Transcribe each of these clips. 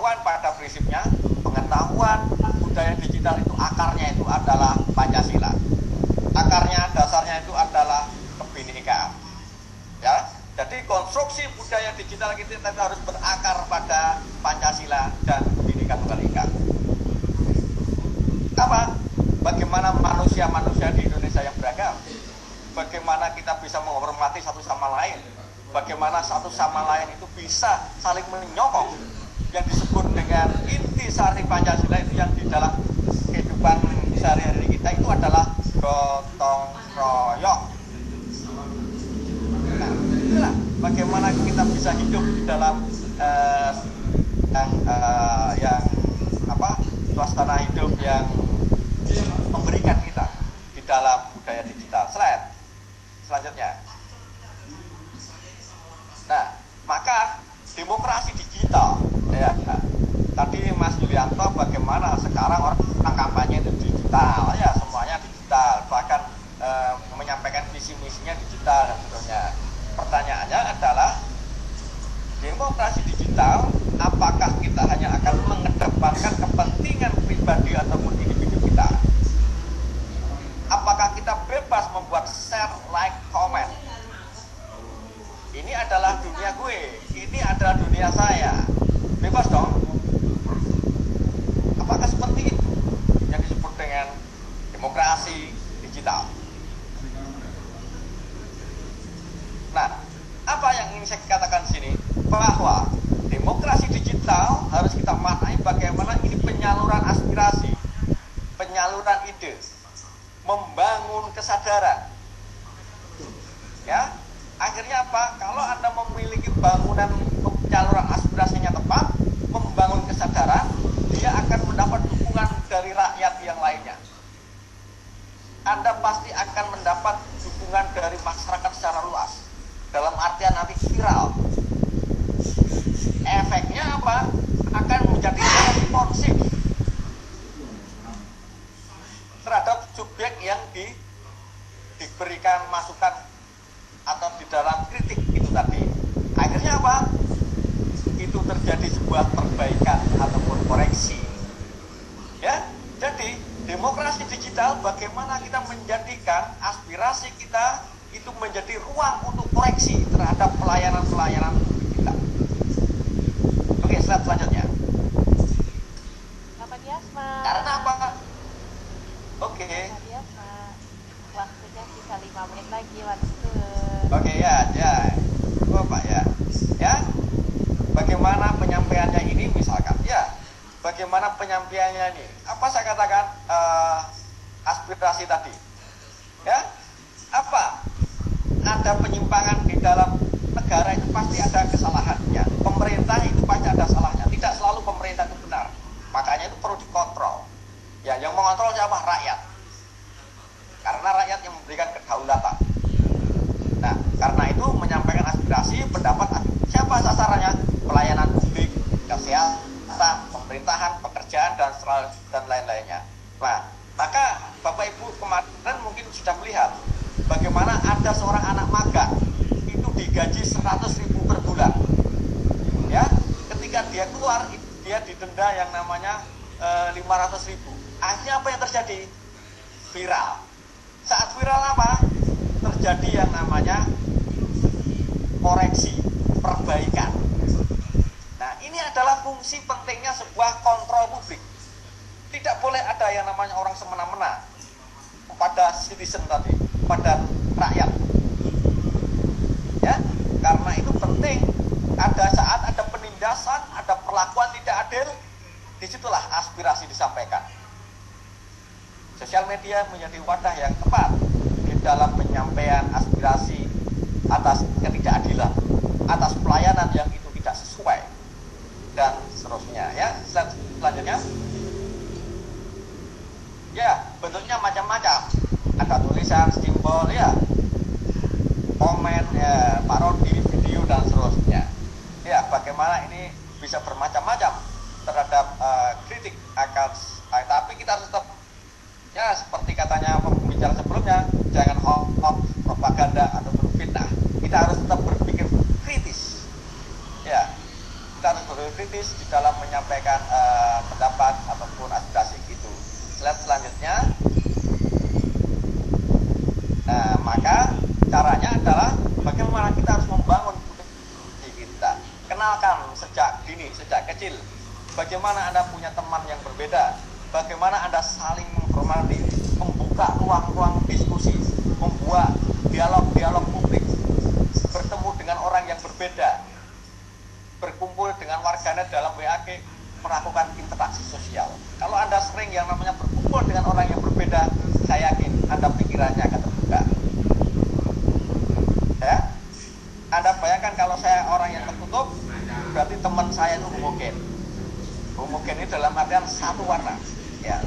Kawan-kawan, pada prinsipnya pengetahuan budaya digital itu akarnya itu adalah Pancasila. Akarnya, dasarnya itu adalah kebinekaan. Ya, jadi konstruksi budaya digital kita harus berakar pada Pancasila dan Bhinneka Tunggal Ika. Apa? Bagaimana manusia-manusia di Indonesia yang beragam? Bagaimana kita bisa menghormati satu sama lain? Bagaimana satu sama lain itu bisa saling menyokong? Yang disebut dengan intisari Pancasila itu yang di dalam kehidupan sehari-hari kita itu adalah gotong royong. Nah, itulah bagaimana kita bisa hidup di dalam suasana hidup yang memberikan kita di dalam budaya digital. Selanjutnya. Nah, maka demokrasi digital, ya. Tadi Mas Yulianto bagaimana sekarang orang kampanye itu digital, ya semuanya digital, bahkan menyampaikan visi misinya digital dan seterusnya. Pertanyaannya adalah demokrasi digital, apakah kita hanya akan mengedepankan kepentingan pribadi ataupun individu kita? Apakah kita bebas membuat share, like, comment? Ini adalah dunia gue, ini adalah dunia saya. Bebas dong. Apakah seperti itu yang disebut dengan demokrasi digital? Nah, apa yang ingin saya katakan di sini? Bahwa demokrasi digital harus kita maknai bagaimana ini penyaluran aspirasi, penyaluran ide, membangun kesadaran. Ya, akhirnya apa? Kalau Anda memiliki bangunan penyaluran aspirasinya tepat, membangun kesadaran, dia akan mendapat dukungan dari rakyat yang lainnya. Anda pasti akan mendapat dukungan dari masyarakat secara luas. Dalam artian nanti viral. Efeknya apa? Akan menjadi responsif terhadap subjek yang diberikan masukan atau di dalam kritik itu tadi. Akhirnya apa? Itu terjadi sebuah perbaikan ataupun koreksi. Ya, jadi demokrasi digital bagaimana kita menjadikan aspirasi kita itu menjadi ruang untuk koreksi terhadap pelayanan-pelayanan kita. Oke, slide selanjutnya. Selamat Yasma. Karena apa? Oke. Selamat Yasma. Waktunya sisa 5 menit lagi, waktu. Oke, ya. Bapak ya. Ya. Bagaimana penyampaiannya ini misalkan? Ya. Bagaimana penyampaiannya ini? Apa saya katakan aspirasi tadi? Ya. Apa? Ada penyimpangan di dalam negara itu pasti ada kesalahannya. Pemerintah itu pasti ada salahnya. Tidak selalu pemerintah itu benar. Makanya itu perlu dikontrol. Ya, yang mengontrol siapa? Rakyat. Karena rakyat yang memberikan kedaulatan. Nah, karena itu menyampaikan aspirasi, pendapat, siapa sasarannya? Pelayanan publik, kesehatan, pemerintahan, pekerjaan dan lain-lainnya. Nah, maka Bapak Ibu kemarin mungkin sudah melihat bagaimana ada seorang anak magang itu digaji 100.000 per bulan. Ya, ketika dia keluar dia didenda yang namanya 500.000. Akhirnya apa yang terjadi? Viral. Saat viral apa? Terjadi yang namanya koreksi, perbaikan. Nah, ini adalah fungsi pentingnya sebuah kontrol publik. Tidak boleh ada yang namanya orang semena-mena pada citizen tadi, pada rakyat. Ya, karena itu penting. Ada saat ada penindasan, ada perlakuan tidak adil, disitulah aspirasi disampaikan. Sosial media menjadi wadah yang tepat di dalam penyampaian aspirasi atas ketidakadilan, atas pelayanan yang itu tidak sesuai, dan seterusnya. Ya, selanjutnya. Ya, bentuknya macam-macam. Ada tulisan, simbol, ya, komen, ya, parodi, video dan seterusnya. Ya, bagaimana ini bisa bermacam-macam terhadap kritik akan, tapi kita harus tetap, ya, seperti katanya pembicara sebelumnya, jangan hoax, propaganda ataupun fitnah. Kita harus tetap berpikir kritis. Ya, kita harus berpikir kritis di dalam menyampaikan kecil. Bagaimana Anda punya teman yang berbeda? Bagaimana Anda saling menghormati, membuka ruang-ruang diskusi, membuat dialog-dialog publik, bertemu dengan orang yang berbeda, berkumpul dengan warganet dalam WAG, melakukan interaksi sosial. Kalau Anda sering yang namanya berkumpul dengan orang yang berbeda, saya yakin Anda pikirannya akan terbuka. Ya, Anda bayangkan kalau saya orang yang tertutup, berarti teman saya itu homogen. Homogen ini dalam artian satu warna, ya,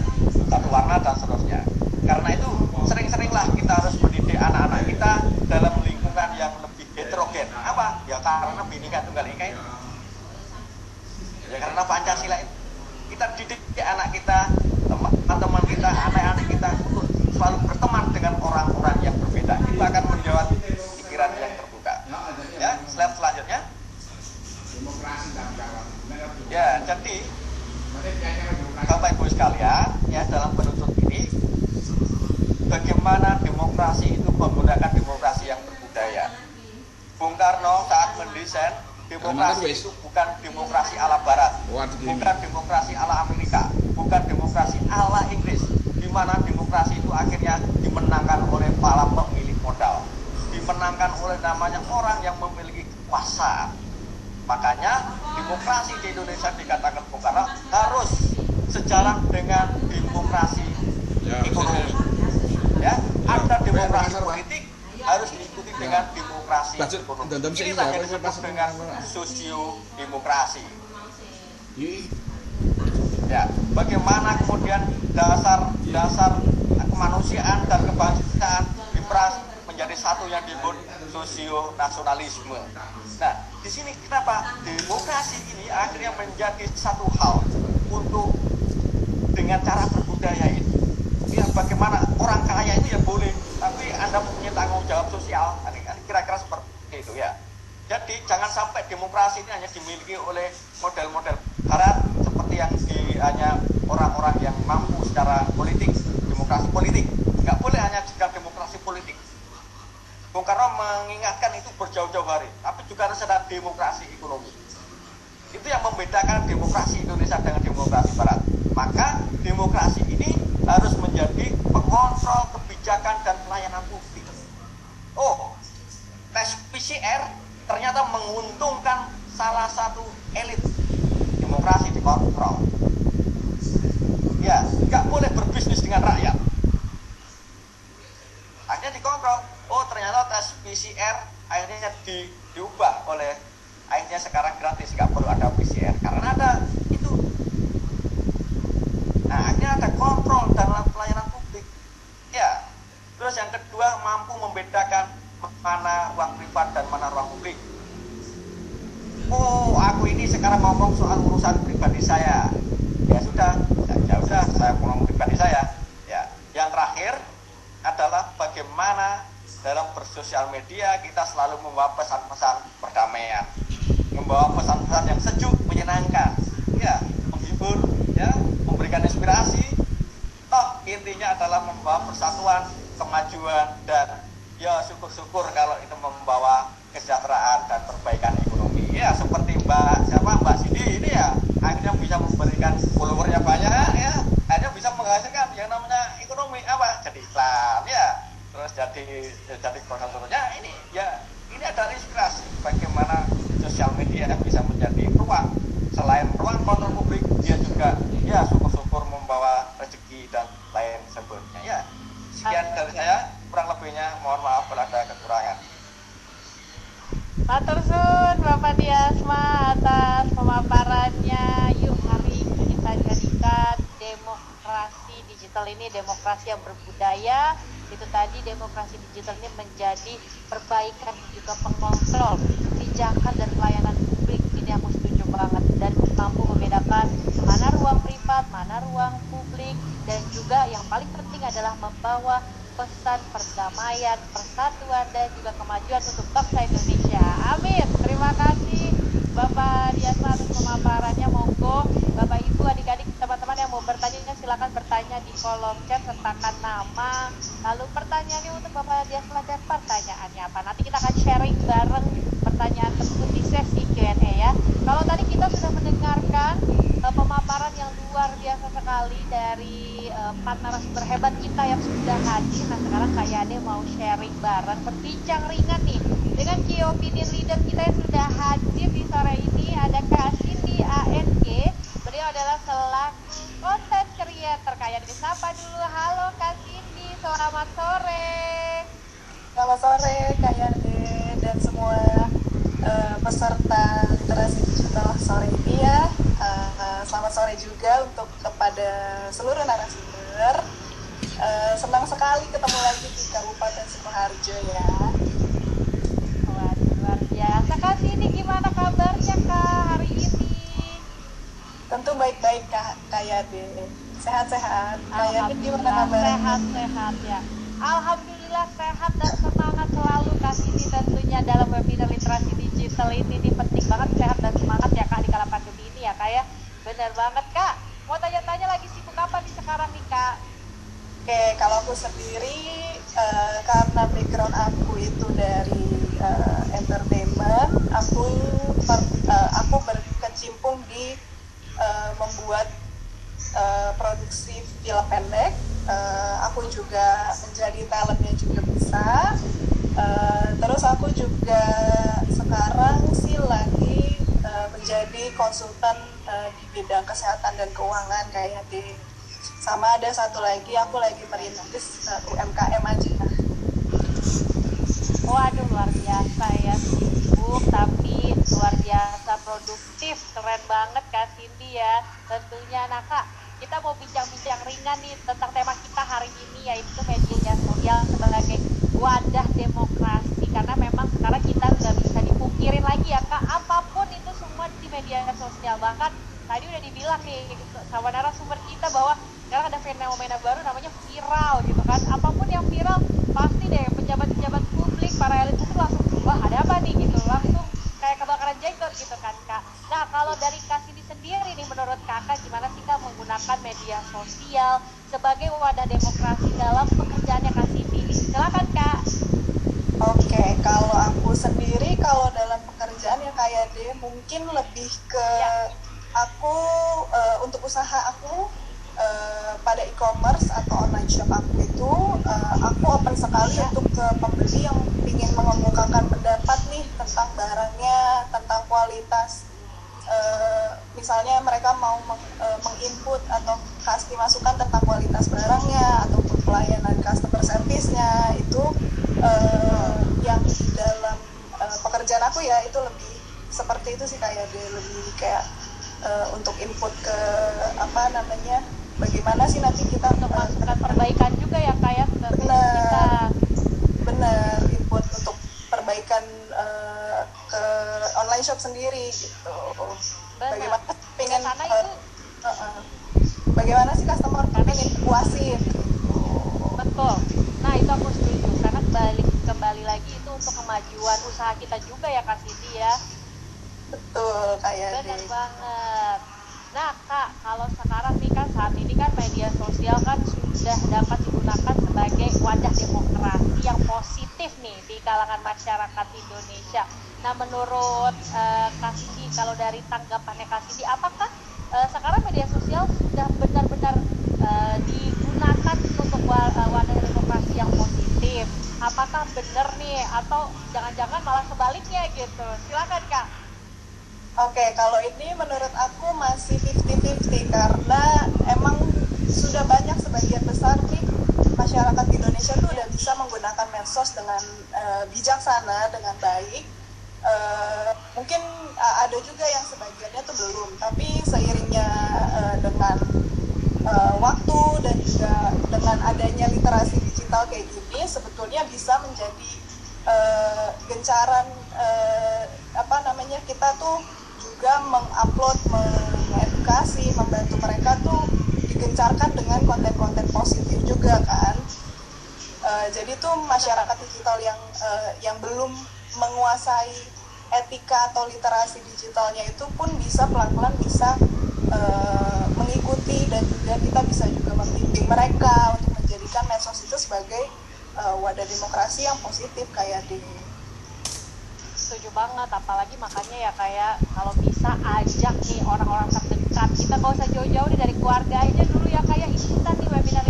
satu warna dan seterusnya. Karena itu sering-seringlah kita harus mendidik anak-anak kita dalam lingkungan yang lebih heterogen. Apa? Ya karena Bhinneka Tunggal Ika itu. Ya karena Pancasila itu. Kita didik anak kita, teman-teman kita, anak-anak kita untuk selalu berteman dengan orang-orang yang berbeda. Itu akan menjawab pikiran yang terbuka. Ya, slide selanjutnya. Ya, jadi Bapak Ibu sekalian, ya dalam penuntut ini, bagaimana demokrasi itu menggunakan demokrasi yang berbudaya. Bung Karno saat mendesain demokrasi itu bukan demokrasi ala Barat, bukan demokrasi ala Amerika, bukan demokrasi ala Inggris, di mana demokrasi itu akhirnya dimenangkan oleh para pemilik modal, dimenangkan oleh namanya orang yang memiliki kekuasaan. Makanya demokrasi di Indonesia dikatakan Bung Karno harus sejalan dengan demokrasi ekonomi. Ya, ada demokrasi politik harus diikuti dengan demokrasi ekonomi. Ini yang disebut dengan sosio-demokrasi. Ya, bagaimana kemudian dasar kemanusiaan dan kebangsaan diperas menjadi satu yang disebut sosio-nasionalisme. Nah, di sini kenapa demokrasi ini akhirnya menjadi satu hal untuk dengan cara berbudaya itu. Ya, bagaimana orang kaya itu ya boleh, tapi Anda punya tanggung jawab sosial, kira-kira seperti itu ya. Jadi jangan sampai demokrasi ini hanya dimiliki oleh model-model Barat seperti yang hanya orang-orang yang mampu secara politik, demokrasi politik. Nggak boleh hanya sekedar demokrasi politik. Bung Karno mengingatkan itu berjauh-jauh hari, tapi juga harus ada demokrasi ekonomi. Itu yang membedakan demokrasi Indonesia dengan demokrasi Barat. Maka demokrasi ini harus menjadi pengontrol kebijakan dan pelayanan publik. Oh, tes PCR ternyata menguntungkan salah satu elit. Demokrasi dikontrol. Ya, nggak boleh berbisnis dengan rakyat. Akhirnya dikontrol. Oh, ternyata tes PCR akhirnya diubah oleh akhirnya sekarang gratis, nggak perlu ada PCR karena ada itu. Nah, akhirnya ada kontrol dalam pelayanan publik. Ya, terus yang kedua mampu membedakan mana ruang privat dan mana ruang publik. Oh, aku ini sekarang ngomong soal urusan pribadi saya. Ya sudah, saya ngomong pribadi saya. Ya, yang terakhir adalah bagaimana dalam bersosial media kita selalu membawa pesan-pesan perdamaian, membawa pesan-pesan yang sejuk, menyenangkan, ya, menghibur, ya, memberikan inspirasi. Toh intinya adalah membawa persatuan, kemajuan, dan ya syukur-syukur kalau itu membawa kesejahteraan dan perbaikan ekonomi. Ya seperti Mbak Cindy ini ya akhirnya bisa memberikan followernya banyak, ya akhirnya bisa menghasilkan yang namanya ekonomi apa? Jadi iklan, ya. Terus jadi konsultannya ini ada inspirasi bagaimana sosial media bisa menjadi ruang, selain ruang kontrol publik, dia juga ya syukur-syukur membawa rezeki dan lain sebagainya. Ya, sekian dari saya, kurang lebihnya mohon maaf kalau ada kekurangan. Matur suwun Bapak Diasma atas pemaparannya. Yuk mari kita jadikan demokrasi digital ini demokrasi yang berbudaya. Itu tadi demokrasi digital ini menjadi perbaikan juga pengontrol kebijakan dan pelayanan publik. Ini aku setuju banget, dan mampu membedakan mana ruang privat, mana ruang publik, dan juga yang paling penting adalah membawa pesan perdamaian, persatuan, dan juga kemajuan untuk bangsa Indonesia. Amin. Terima kasih Bapak Diasma atas pemaparannya. Monggo Bapak Ibu, adik-adik, teman-teman yang mau bertanya silakan bertanya di kolom chat, sertakan nama. Lalu pertanyaannya untuk Bapak Diasma dan pertanyaannya apa? Nanti kita akan sharing bareng pertanyaan tersebut di sesi Q&A ya. Kalau tadi kita sudah mendengarkan empat narasumber hebat kita yang sudah hadir. Nah sekarang Kak Yade mau sharing bareng, berbincang ringan nih dengan key opinion leader kita yang sudah hadir di sore ini. Ada Kak Cindy ANG. Beliau adalah selaku content creator. Kak Yade disapa dulu. Halo Kak Cindy, selamat sore. Selamat sore Kak Yade dan semua peserta literasi digital sore ini ya. Selamat sore juga untuk kepada seluruh narasumber. Senang sekali ketemu lagi di Kabupaten Sukoharjo ya. Wah, luar biasa. Kak Cindy, gimana kabarnya Kak hari ini? Tentu baik-baik Kak Yade. Sehat-sehat. Kak Yade gimana kabarnya? Sehat-sehat ya. Alhamdulillah sehat dan semangat selalu Kak Cindy tentunya dalam webinar literasi digital ini penting banget sehat dan semangat ya Kak di kala pandemi ini ya Kak ya. Benar banget Kak. Mau tanya-tanya lagi sibuk apa nih sekarang nih Kak? Oke, kalau aku sendiri karena background aku itu dari entertainment, aku berkecimpung di membuat produksi film pendek. Aku juga menjadi talentnya juga bisa. Terus aku juga sekarang sih lagi menjadi konsultan di bidang kesehatan dan keuangan kayak di. Sama ada satu lagi, aku lagi merintis UMKM aja. Waduh luar biasa ya, sibuk tapi luar biasa produktif, keren banget Kak Cindy ya tentunya. Nah Kak, kita mau bincang-bincang ringan nih tentang tema kita hari ini, yaitu media sosial sebagai wadah demokrasi. Karena memang sekarang kita nggak bisa dipungkirin lagi ya Kak, apapun itu semua di media sosial. Bahkan tadi udah dibilang nih sama narasumber kita bahwa sekarang ada fenomena baru namanya viral gitu kan. Apapun yang viral pasti deh pejabat-pejabat publik, para elit itu langsung, wah ada apa nih gitu, langsung kayak kebakaran jenggot gitu kan Kak. Nah kalau dari Kak Cindy sendiri nih, menurut Kakak gimana sih Kak menggunakan media sosial sebagai wadah demokrasi dalam pekerjaannya Kak Cindy? Silakan Kak. Oke, kalau aku sendiri kalau dalam pekerjaan ya kayak deh mungkin lebih ke aku untuk usaha aku pada e-commerce atau online shop aku itu aku open sekali untuk ke pembeli yang ingin mengemukakan pendapat nih tentang barangnya, tentang kualitas. Misalnya mereka mau menginput atau kasih masukan tentang kualitas barangnya ataupun pelayanan customer service-nya itu yang di dalam pekerjaan aku ya itu lebih seperti itu sih, kayak dia lebih kayak untuk input ke apa namanya, bagaimana sih nanti kita Untuk masukan perbaikan juga ya Kak ya ke kita. Bener, input untuk perbaikan ke online shop sendiri gitu. Bagaimana pengen bagaimana sih customer pengen puasin gitu. Betul. Nah itu aku setuju, karena kembali lagi itu untuk kemajuan usaha kita juga ya Kak Cindy ya. Betul, kayak Benar banget. Nah Kak, kalau sekarang nih kan saat ini kan media sosial kan sudah dapat digunakan sebagai wadah demokrasi yang positif nih di kalangan masyarakat Indonesia. Nah menurut Kak Cindy, kalau dari tanggapannya Kak Cindy, apakah sekarang media sosial sudah benar-benar digunakan untuk wadah demokrasi yang positif? Apakah benar nih atau jangan-jangan malah sebaliknya gitu? Silakan Kak. Oke, kalau ini menurut aku masih 50-50 karena emang sudah banyak sebagian besar nih masyarakat Indonesia tuh udah bisa menggunakan medsos dengan bijaksana, dengan baik. Mungkin ada juga yang sebagiannya tuh belum, tapi seiringnya dengan waktu dan juga dengan adanya literasi digital kayak gini, sebetulnya bisa menjadi gencaran kita tuh juga mengupload, mengedukasi, membantu mereka tuh digencarkan dengan konten-konten positif juga kan. Jadi tuh masyarakat digital yang belum menguasai etika atau literasi digitalnya itu pun bisa pelan-pelan bisa mengikuti, dan juga kita bisa juga membimbing mereka untuk menjadikan medsos itu sebagai wadah demokrasi yang positif kayak di. Setuju banget, apalagi makanya ya kayak kalau bisa ajak nih orang-orang terdekat kita, nggak usah jauh-jauh nih dari keluarga aja dulu ya, kayak ikutan nih webinar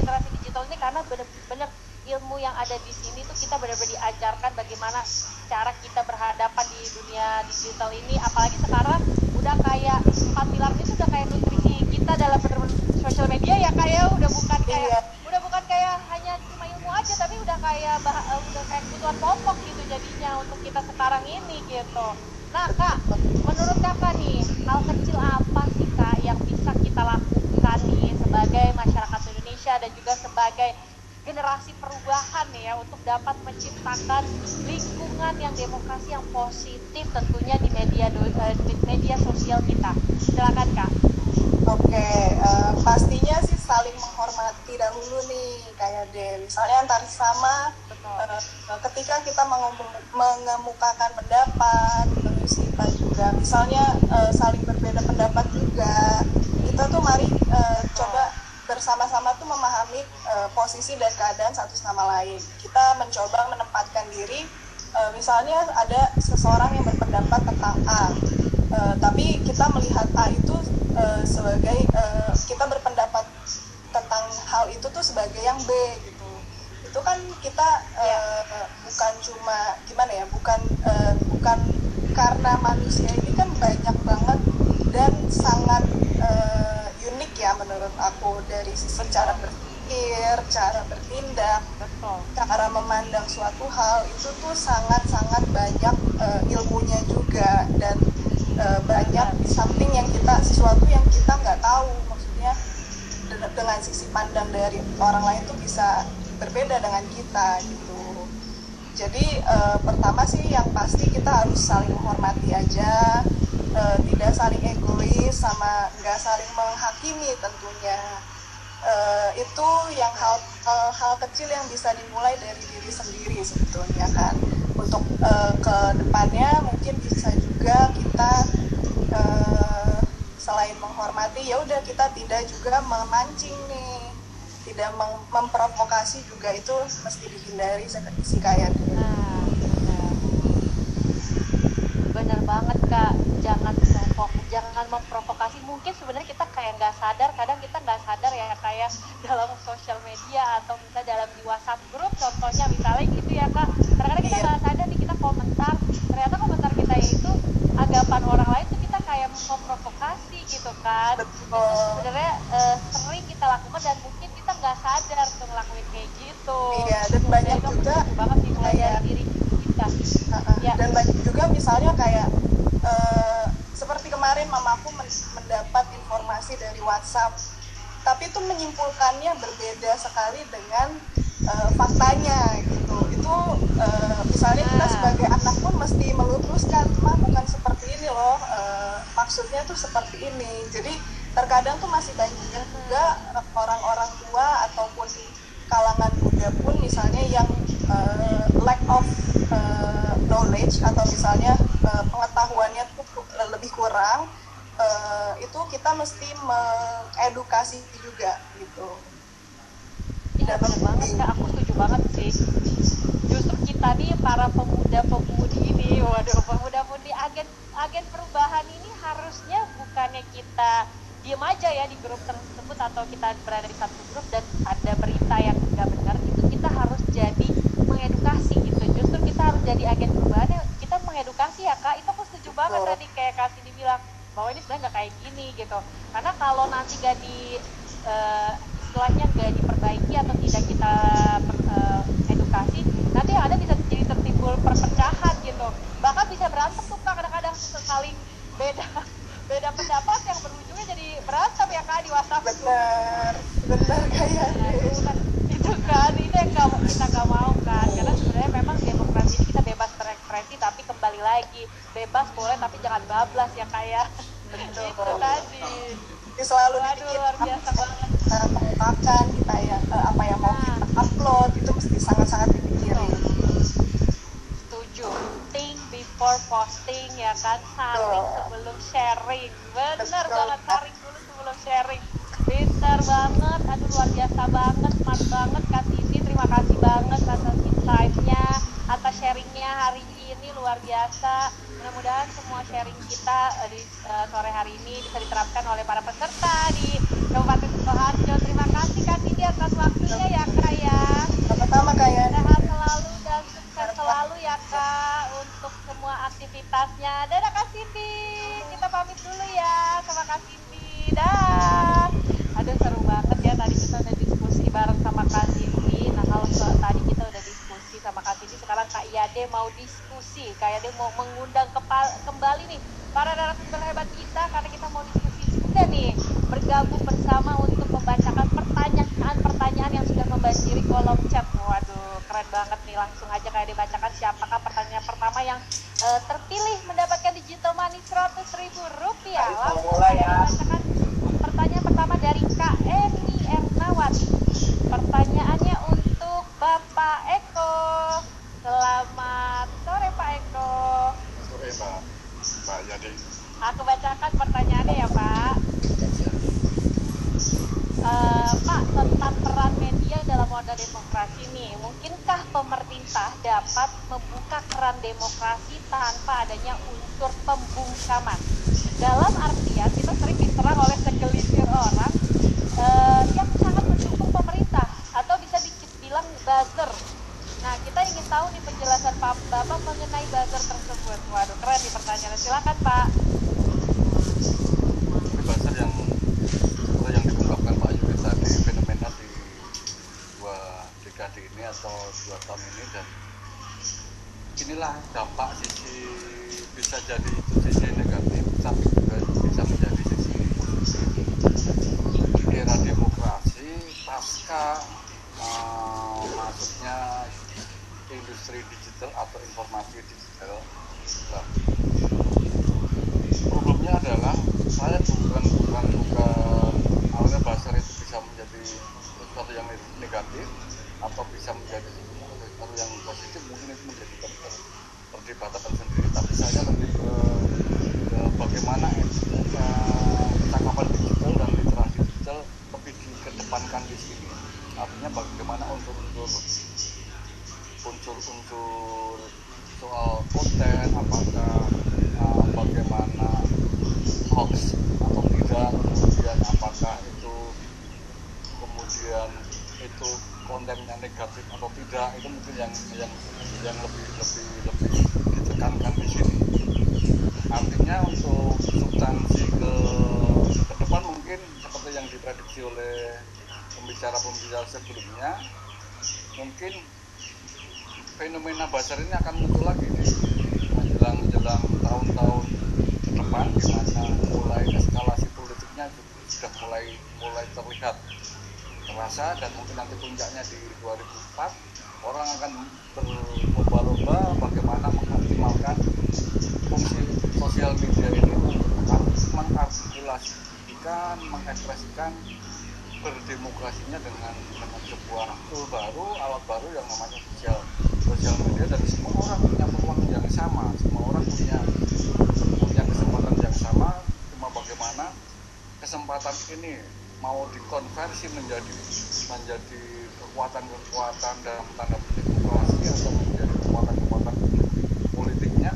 ada di sini tuh kita benar-benar diajarkan bagaimana cara kita berhadapan di dunia digital ini, apalagi sekarang udah kayak 4 pilar itu udah kayak nutrisi kita dalam sosial media ya, kayak udah bukan kayak hanya cuma ilmu aja, tapi udah kayak kebutuhan pokok gitu jadinya untuk kita sekarang ini gitu. Nah Kak, menurut Kakak nih, hal kecil apa sih Kak yang bisa kita lakukan nih sebagai masyarakat Indonesia dan juga sebagai generasi perubahan nih ya, untuk dapat menciptakan lingkungan yang demokrasi yang positif tentunya di media sosial kita? Silakan Kak. Oke, pastinya sih saling menghormati dahulu nih, kayak deh misalnya antar sama. Ketika kita mengemukakan pendapat, terus kita juga misalnya saling berbeda pendapat juga, kita tuh mari coba bersama-sama tuh memahami posisi dan keadaan satu sama lain. Kita mencoba menempatkan diri, misalnya ada seseorang yang berpendapat tentang A, tapi kita melihat A itu sebagai kita berpendapat tentang hal itu tuh sebagai yang B gitu. Itu kan kita bukan cuma gimana ya, bukan karena manusia ini kan banyak banget dan sangat unik ya menurut aku, dari secara berpikir, cara bertindak, cara memandang suatu hal itu tuh sangat-sangat banyak ilmunya juga, dan banyak sesuatu yang kita nggak tahu, maksudnya dengan sisi pandang dari orang lain tuh bisa berbeda dengan kita gitu. Jadi pertama sih yang pasti kita harus saling menghormati aja, tidak saling egois sama nggak saling menghakimi tentunya. Itu yang hal kecil yang bisa dimulai dari diri sendiri sebetulnya kan. Untuk ke depannya mungkin bisa juga kita selain menghormati, ya udah kita tidak juga memancing nih, tidak memprovokasi juga, itu mesti dihindari sih kayak gitu. Bener banget Kak, jangan memprovokasi. Mungkin sebenarnya kita kayak nggak sadar, kadang kita nggak sadar ya, kayak dalam sosial media atau misalnya dalam di WhatsApp grup contohnya misalnya gitu ya Kak, kadang-kadang kita nggak sadar nih, kita komentar, ternyata komentar kita itu anggapan orang lain tuh kita kayak memprovokasi gitu kan. Itu sebenarnya sering kita lakukan dan mungkin kita nggak sadar tuh ngelakuin kayak gitu. Iya, dan banyak juga banget sih mulai dari diri kita. Ya. Dan banyak juga misalnya kayak seperti kemarin mamaku mendapat informasi dari WhatsApp, tapi itu menyimpulkannya berbeda sekali dengan faktanya gitu. Itu misalnya kita sebagai anak pun mesti meluruskan, mah bukan seperti ini loh, maksudnya tuh seperti ini. Jadi terkadang tuh masih banyak juga orang-orang tua ataupun kalangan muda pun misalnya yang lack of knowledge atau misalnya pengetahuannya tuh lebih kurang, itu kita mesti mengedukasi juga gitu. Iya benar banget Kak, aku setuju banget sih. Justru kita nih para pemuda-pemudi ini, pemuda-pemudi agen perubahan ini harusnya bukannya kita diem aja ya di grup tersebut atau kita berada di satu grup dan ada berita yang nggak benar, itu kita harus jadi mengedukasi gitu. Justru kita harus jadi agen perubahan, kita mengedukasi ya Kak. Itu aku setuju banget tadi kayak Kak Cindy bilang bahwa ini sebenarnya nggak kayak gini gitu. Karena kalau nanti nggak istilahnya nggak diperbaiki atau tidak kita edukasi, nanti yang ada bisa jadi tertimbul perpecahan gitu. Bahkan bisa berantem tuh Kak, kadang-kadang saling beda pendapat yang berujungnya jadi berantem ya Kak di WhatsApp. Benar kayak itu kan ini yang kita nggak mau kan, karena sebenarnya memang demokrasi ini kita bebas berekspresi, tapi kembali lagi bebas boleh tapi jangan bablas ya kayak itu tadi. Selalu luar biasa banget. Mengungkapkan kita yang apa yang mau kita upload itu mesti sangat-sangat dipikirin. Setuju. Think before posting ya kan, saring sebelum sharing. Bener banget, saring dulu sebelum sharing. Pinter banget, aduh luar biasa banget, smart banget Kak Cindy. Terima kasih banget atas insight-nya, atas sharingnya hari ini, luar biasa. Mudah-mudahan semua sharing kita di sore hari ini bisa diterapkan oleh para peserta di Kabupaten Sidoarjo. Terima kasih Kak Cindy atas waktunya ya Kak ya. Sama-sama Kak ya. Sehat kayak dia mau mengundang kembali nih para narasumber hebat kita, karena kita mau diskusi juga nih, bergabung bersama untuk membacakan pertanyaan-pertanyaan yang sudah membanjiri kolom chat. Waduh, keren banget nih, langsung aja kayak dibacakan siapakah pertanyaan pertama yang terpilih mendapatkan digital money Rp100.000. Langsung saya bacakan pertanyaan pertama dari Kak Eni Ernawati. Pertanyaannya untuk Bapak Eko. Selamat sore Pak Eko. Sore Mbak Yadi. Aku bacakan pertanyaannya ya Pak. Pak, tentang peran media dalam modal demokrasi nih, mungkinkah pemerintah dapat membuka keran demokrasi tanpa adanya unsur pembungkaman? Dalam artian kita sering diserang oleh segelintir orang yang sangat mendukung pemerintah atau bisa dibilang buzzer. Nah, kita ingin tahu nih penjelasan Pak Bapak mengenai buzzer tersebut. Waduh, keren nih pertanyaannya. Silakan Pak. Buzzer yang diungkapkan Pak Yuri tadi, fenomena di 2 dekade ini atau 2 tahun ini, dan inilah dampak bisa jadi itu sisi negatif, tapi juga bisa menjadi sisi positif. Era demokrasi pasca masuknya industri digital atau informasi digital. Nah, problemnya adalah saya bukan awalnya buzzer itu bisa menjadi sesuatu yang negatif atau bisa menjadi sesuatu yang positif, mungkin itu menjadi perdebatan sendiri, tapi saya lebih ke bagaimana percakapan digital dan literasi digital lebih dikedepankan di sini. Artinya bagaimana unsur-unsur soal konten, apakah bagaimana hoax atau tidak, kemudian apakah itu kontennya negatif atau tidak, itu mungkin yang lebih ditekankan di sini. Artinya untuk substansi ke depan mungkin seperti yang diprediksi oleh pembicara sebelumnya, mungkin fenomena buzzer ini akan muncul lagi di menjelang tahun-tahun ke depan, di mana mulai eskalasi politiknya sudah mulai terlihat terasa, dan mungkin nanti puncaknya di 2004 orang akan berlomba-lomba bagaimana mengoptimalkan fungsi sosial media ini untuk mengartikulasikan, mengekspresikan berdemokrasinya dengan sebuah tool baru, alat baru yang namanya sosial media, dan semua orang punya peluang yang sama, semua orang punya kesempatan yang sama, cuma bagaimana kesempatan ini mau dikonversi menjadi kekuatan dalam tanda petik demokrasi atau menjadi kekuatan politiknya.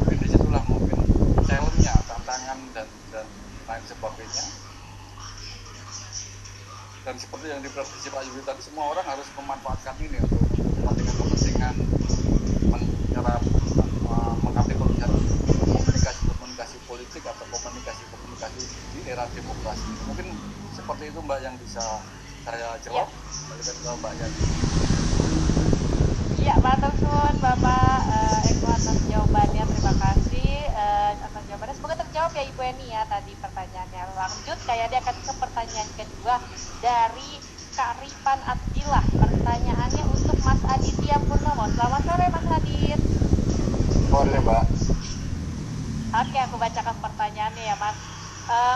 Mungkin disitulah mungkin challenge-nya, tantangan dan lain sebagainya. Dan seperti yang diprediksi Pak Yuri tadi, semua orang harus memanfaatkan ini untuk kepentingan menyerap, mengaplikasikan komunikasi politik atau komunikasi di era demokrasi. Mungkin seperti itu Mbak yang bisa saya jawab. Balikan ke Mbak Yani. Iya, matur suwun Bapak Eko atas jawabannya. Terima kasih atas jawabannya. Semoga terjawab ya Ibu Eni ya tadi pertanyaannya. Lanjut kayak dia akan ke pertanyaan kedua dari Kak Rifan Abdillah. Pertanyaannya untuk Mas Aditya Purnomo. Selamat sore Mas Adit. Sore Mbak. Oke, aku bacakan pertanyaannya ya Mas.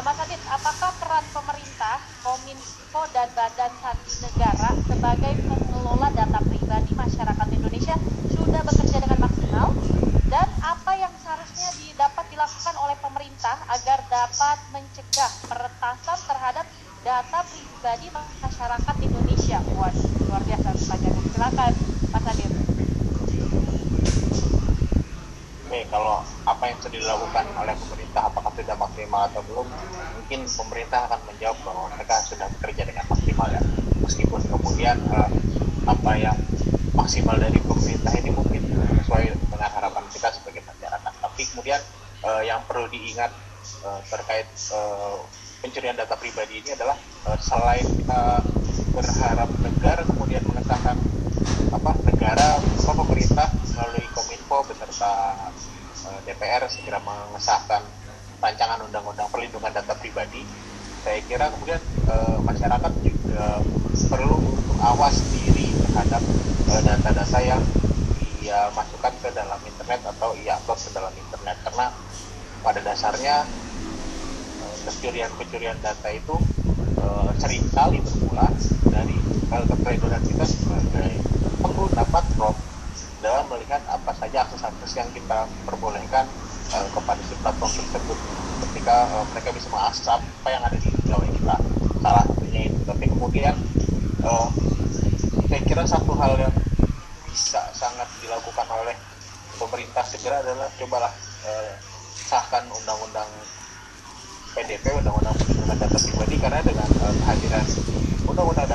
Mas Adit, apakah peran pemerintah, Kominfo dan Badan Sandi Negara sebagai pengelola data pribadi masyarakat Indonesia sudah bekerja dengan maksimal? Dan apa yang seharusnya dapat dilakukan oleh pemerintah agar dapat mencegah peretasan terhadap data pribadi masyarakat Indonesia? Waduh, luar biasa pertanyaannya. Silakan Mas Adit. Oke, kalau apa yang sudah dilakukan oleh pemerintah apakah sudah maksimal atau belum, mungkin pemerintah akan menjawab bahwa mereka sudah bekerja dengan maksimal ya, meskipun kemudian apa yang maksimal dari pemerintah ini mungkin sesuai dengan harapan kita sebagai masyarakat. Tapi kemudian yang perlu diingat terkait pencurian data pribadi ini adalah selain berharap negara kemudian mengetahui negara pemerintah melalui Kominfo Wiranto beserta DPR segera mengesahkan rancangan undang-undang perlindungan data pribadi, saya kira kemudian masyarakat juga perlu untuk awas diri terhadap data-data yang ia masukkan ke dalam internet atau ia upload ke dalam internet, karena pada dasarnya kecurian data itu seringkali bermula dari kesadaran kita sebagai pengguna platform dalam melihat apa saja akses-akses yang kita perbolehkan kepada si platform tersebut, ketika mereka bisa mengakses apa yang ada di gawai kita, salah satunya itu. Tapi kemudian saya kira satu hal yang bisa sangat dilakukan oleh pemerintah segera adalah cobalah sahkan undang-undang PDP, undang-undang perlindungan data pribadi, karena dengan kehadiran undang-undang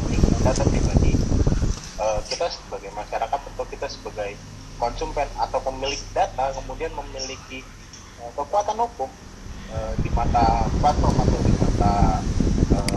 perlindungan data pribadi, kita sebagai masyarakat atau kita sebagai konsumen atau pemilik data kemudian memiliki kekuatan hukum di mata platform atau di mata